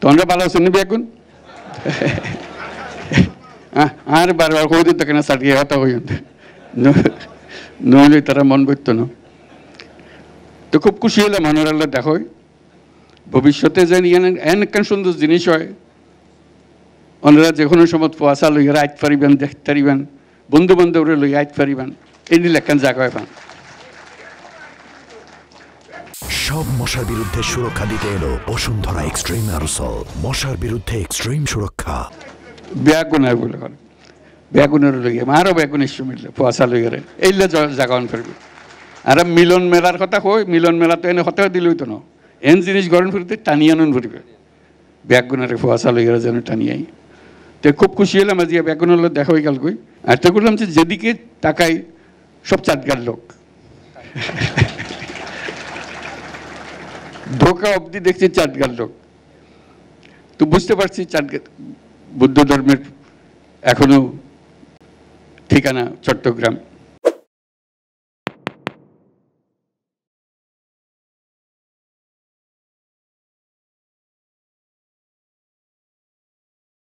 তোমরা ভালো আছো নি বেগুন আর বারবার কই দিত কেন সাটিয়ে হতা হই নইলে তারা মন বইতো না। তো খুব খুশি হলাম মনোরাল্লাহ দেখো ভবিষ্যতে যে এন সুন্দর জিনিস হয় ওনারা যে কোনো সময় পোয়াশা লইয়া আইত পারিবেন দেখতে পারিবেন বন্ধু বান্ধবরে লইয়া আইত পারিবেন এই নিয়ে লেখান জায়গা পান। সব মশার বিরুদ্ধে সুরক্ষা দিতে এলো বসুন্ধরা এক্সট্রিম অ্যারোসল, মশার বিরুদ্ধে এক্সট্রিম সুরক্ষা। বেগুনের বলে বেগুনের লইয়া আরও বেগুনের মিললে পোয়াশা লইয়া এইলে জায়গা ফিরবে। আর মিলন মেলার কথা কই মিলন মেলা তো এনে হতে দিল হইতো না এন জিনিস গরম ফুরিতে টানিয়ে আনুন ফুরিবে বেগুনের পোয়াশা লইয়া যেন টানিয়াই। তো খুব খুশি হলাম আজ বেগুনের লোক দেখা হয়ে গেল কই। আর তো করলাম যে যেদিকে তাকাই সব চাটগার লোক ঢোকা অবধি দেখছি চাটগার লোক। তো বুঝতে পারছি চাটগার বুদ্ধ ধর্মের এখনো ঠিকানা চট্টগ্রাম।